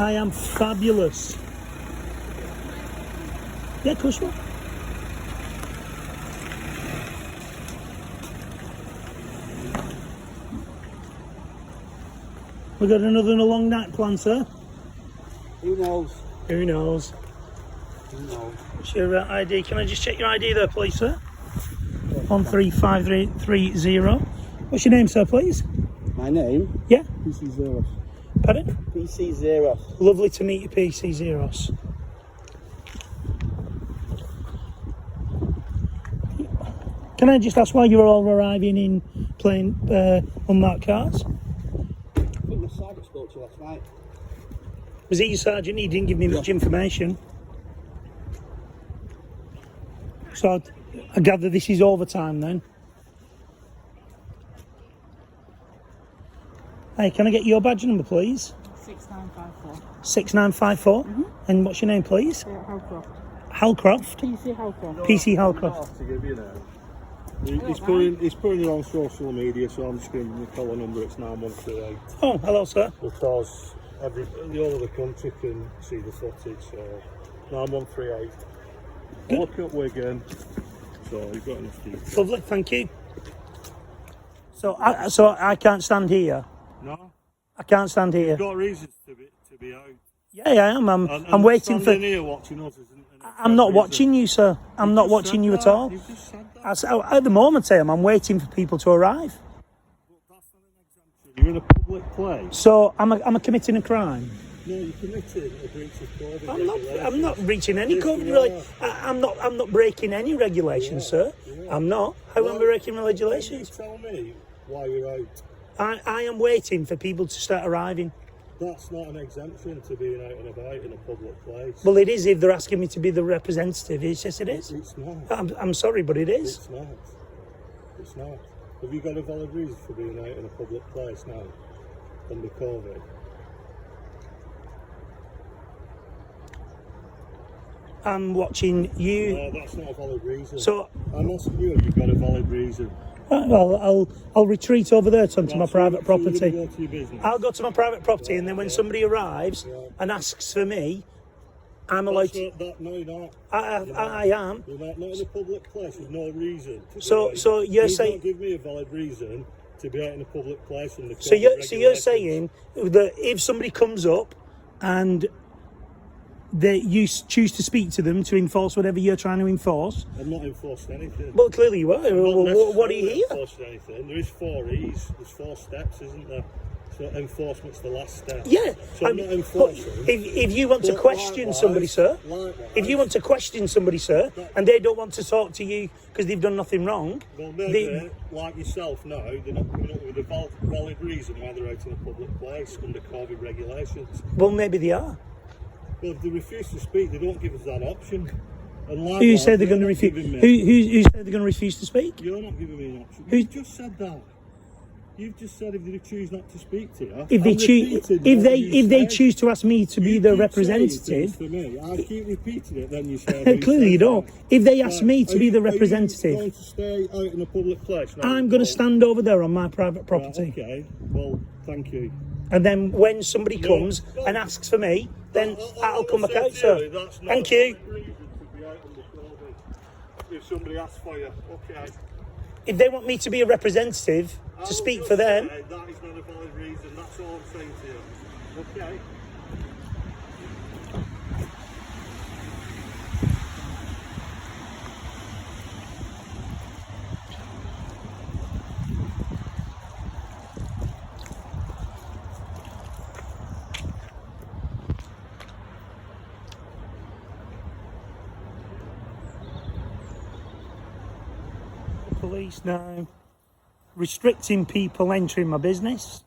I am fabulous. Yeah, push one. We got another long night plan, sir. Who knows? Who knows? Who knows? What's your ID? Can I just check your ID there, please, sir? 135330. What's your name, sir, please? My name? Yeah. PC Zeros. Pardon? PC Zeros. Lovely to meet you, PC Zeros. Can I just ask why you're all arriving in plain unmarked cars? I think the sergeant spoke to you last night. Was he your sergeant? He didn't give me much information. So I gather this is overtime then. Hey, can I get your badge number, please? 6954. 6954? And what's your name, please? Halcroft. Halcroft? PC Halcroft. PC Halcroft. To give you now. He's putting it on social media, so I'm just giving him the colour number. It's 9138. Oh, hello, sir. Because the whole of the country can see the footage, so 9138. Look at Wigan, so you've got enough details. Lovely, thank you. So I can't stand here. No? I can't stand here. You've got reasons to be out. Yeah, I am. I'm waiting for. Here watching us isn't I'm not watching you, sir. I'm not watching you at all. You just said that. At the moment, I am. I'm waiting for people to arrive. But that's not an exemption. You're in a public place. So I'm committing a crime. No, you're committing a breach of COVID I'm regulations. not breaching any Yes, COVID you regulations. I'm not breaking any regulations, sir. I'm not. How am I breaking regulations? Tell me why you're out. I am waiting for people to start arriving. That's not an exemption to being out and about in a public place. Well, it is if they're asking me to be the representative. It's just it is. It's not. I'm sorry, but it is. It's not. It's not. Have you got a valid reason for being out in a public place now under COVID? I'm watching you. No, that's not a valid reason. So, I'm asking you if you've got a valid reason. well, I'll retreat over there onto my private So you're property. gonna go to your business? I'll go to my private property, and then when somebody arrives and asks for me, I'm allowed to. No, you're not. I am. You're not in a public place with no reason. So you're saying. Not give me a valid reason to be out in a public place in the. So you're saying that if somebody comes up and you choose to speak to them to enforce whatever you're trying to enforce. I'm not enforcing anything. Well, clearly you are. Well, what are you here? Enforcing anything. There is 4 E's. There's 4 steps, isn't there? So enforcement's the last step. Yeah. So I'm not enforcing. If you want to question somebody, sir, if you want to question somebody, sir, and they don't want to talk to you because they've done nothing wrong, well, maybe, like yourself now, they're not coming up with a valid reason why they're out in a public place under COVID regulations. well, maybe they are. Well, if they refuse to speak, they don't give us that option. And Who said they're going to refuse? Who said they're going to refuse to speak? You're not giving me an option. You just said that. You've just said if they choose not to speak to you. If they choose to ask me to be their representative, to me. I keep repeating it. Then you say clearly you don't. If they ask me to be the Are you representative, going to stay out in a public place? I'm going to stand over there on my private property. Right, okay. Well, thank you. And then when somebody comes and asks for me, then I'll come back out, sir. Thank you. If somebody asks for you, okay. If they want me to be a representative to speak for them, That is not a valid reason. That's all I'm saying to you. Okay. police now restricting people entering my business.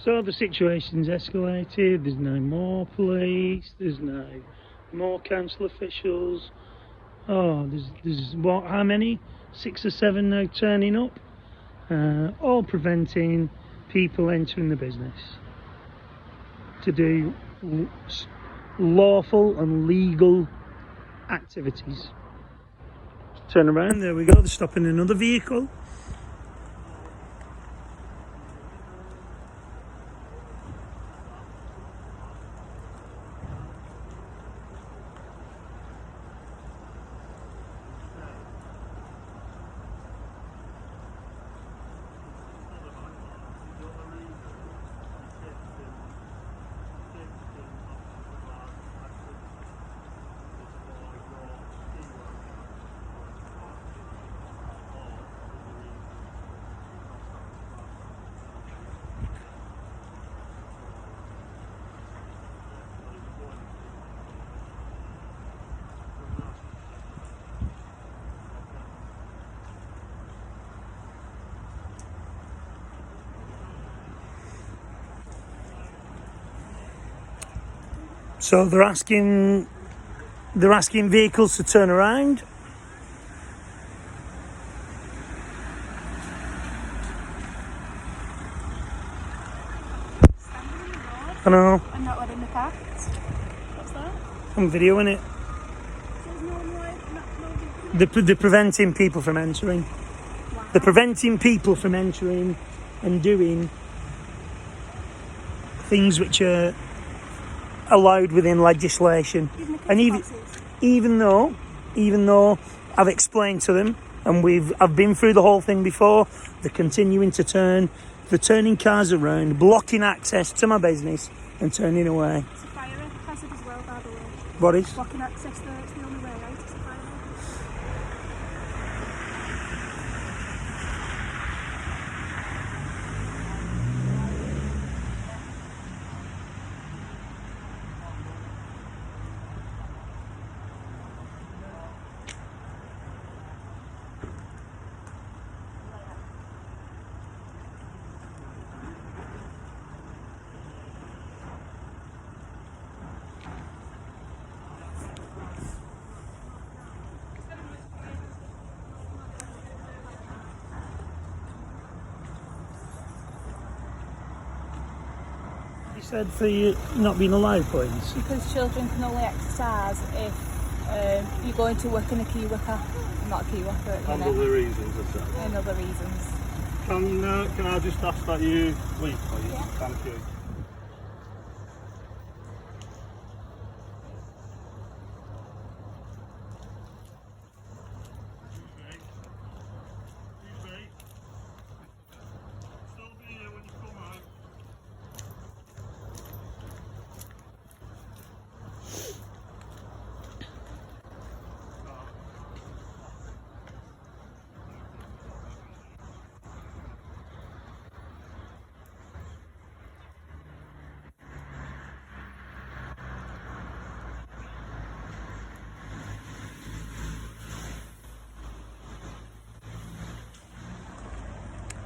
So the situation's escalated, there's no more police, there's no more council officials. Oh, there's what, how many? 6 or 7 now turning up, all preventing people entering the business to do lawful and legal activities. Turn around, there we go, they're stopping another vehicle. So they're asking vehicles to turn around. I know. I'm not letting the pass. What's that? I'm videoing it. There's no way. They're preventing people from entering. Wow. They're preventing people from entering and doing things which are allowed within legislation. And even though I've explained to them, and I've been through the whole thing before, they're continuing to turn. They're turning cars around, blocking access to my business and turning away. It's a fire hazard as well, by the way. What is? Blocking access there, it's the only way out. It's a fire hazard. You said for you not being allowed, please. Because children can only exercise if you're going to work in a key worker, not a key worker at the And minute. other reasons, I said. And other reasons. Can I just ask that you leave, please? Yeah. Thank you.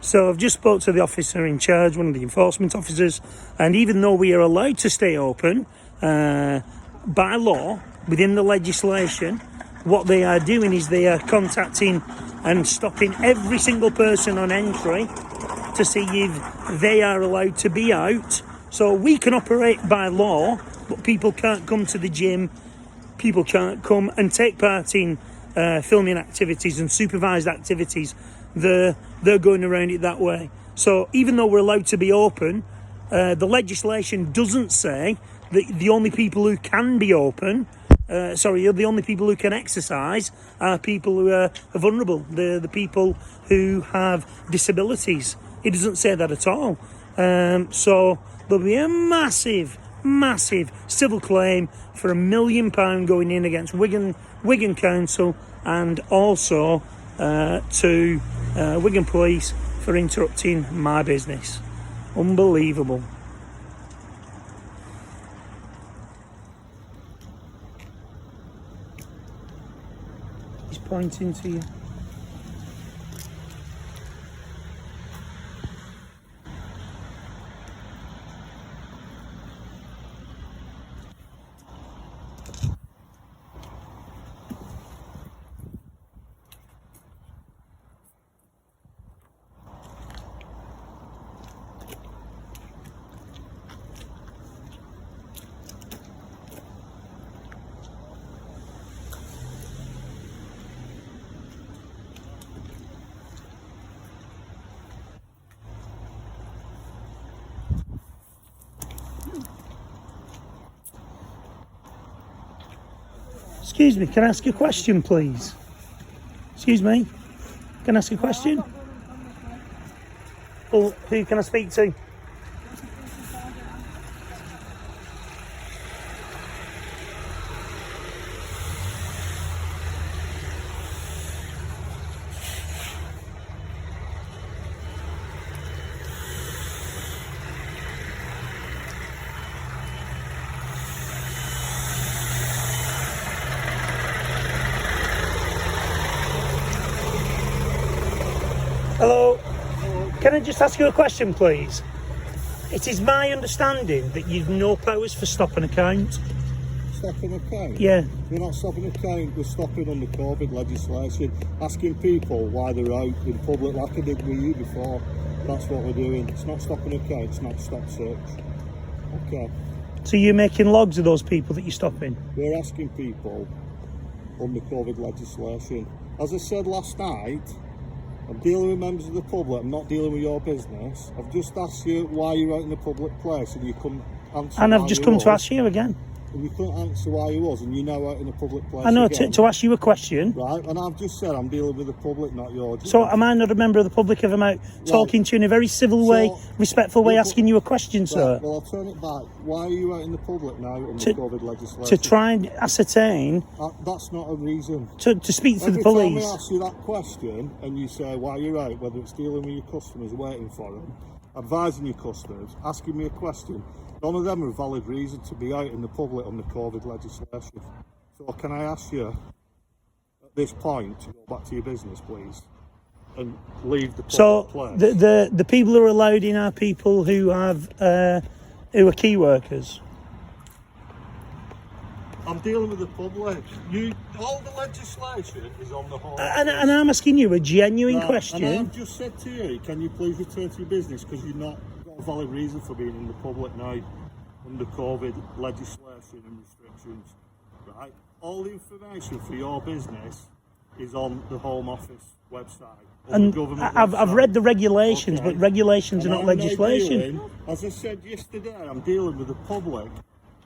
So I've just spoke to the officer in charge, one of the enforcement officers, and even though we are allowed to stay open by law within the legislation, what they are doing is they are contacting and stopping every single person on entry to see if they are allowed to be out. So we can operate by law, but people can't come to the gym, people can't come and take part in filming activities and supervised activities. They're going around it that way. So even though we're allowed to be open, the legislation doesn't say that the only people who can be open, the only people who can exercise are people who are vulnerable, the people who have disabilities. It doesn't say that at all. So there'll be a massive civil claim for £1 million going in against Wigan Council and also to Wigan Police for interrupting my business. Unbelievable. He's pointing to you. Excuse me, can I ask you a question, please? Excuse me, can I ask you a question? Well, who can I speak to? Hello. Can I just ask you a question, please? It is my understanding that you've no powers for stop an account. Stop an account? Yeah. We're not stopping an account, we're stopping under COVID legislation, asking people why they're out in public like I did with you before. That's what we're doing. It's not stopping an account, it's not stop search. Okay. So you're making logs of those people that you're stopping? We're asking people under COVID legislation. As I said last night, I'm dealing with members of the public, I'm not dealing with your business. I've just asked you why you're out in a public place and you couldn't answer. And I've just come to ask you again. And you couldn't answer why you was, and you're now out in a public place. I know, again. to ask you a question. Right, and I've just said I'm dealing with the public, not your job. So am I not a member of the public if I'm out talking to you in a very civil way, respectful way, asking you a question, sir? Well, I'll turn it back. Why are you out in the public now under COVID legislation? To try and ascertain... that's not a reason. To speak to the Every police. time I ask you that question and you say why you're out, whether it's dealing with your customers, waiting for them, advising your customers, asking me a question, none of them are a valid reason to be out in the public under COVID legislation. So can I ask you, at this point, to go back to your business, please, and leave the public place? So the people who are allowed in are people who have who are key workers. I'm dealing with the public. All the legislation is on the whole. And I'm asking you a genuine question. And I've just said to you, can you please return to your business because you're not got a valid reason for being in the public now under COVID legislation and restrictions, right? All the information for your business is on the Home Office website. And I've read the regulations, Okay. but regulations And are not I'm now legislation. dealing, as I said yesterday, I'm dealing with the public,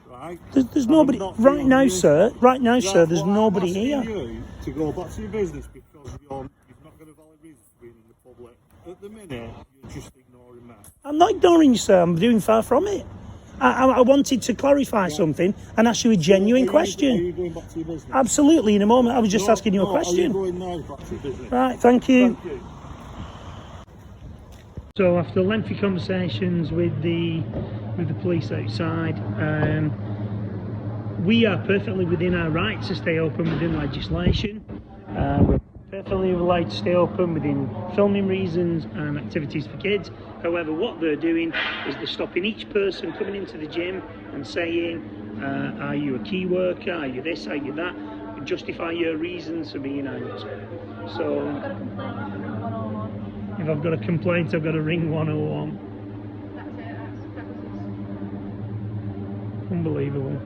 right? There's And nobody I'm not right dealing now, with- sir. Right now, sir. There's Well, nobody I'm asking here. you to go back to your business because you've not got a valid reason for being in the public. At the minute, you're just ignoring me. I'm not ignoring you, sir. I'm doing far from it. I wanted to clarify something and ask you a genuine Are question. you going back to your business? Absolutely. In a moment, I was just asking you a Are you question. going now back to your business? Right. Thank you. Thank you. So after lengthy conversations with the police outside, we are perfectly within our rights to stay open within legislation. We're perfectly allowed to stay open within filming reasons and activities for kids. However, what they're doing is they're stopping each person coming into the gym and saying, are you a key worker, are you this, are you that, and justify your reasons for being out. So if I've got a complaint, I've got to ring 101. Unbelievable.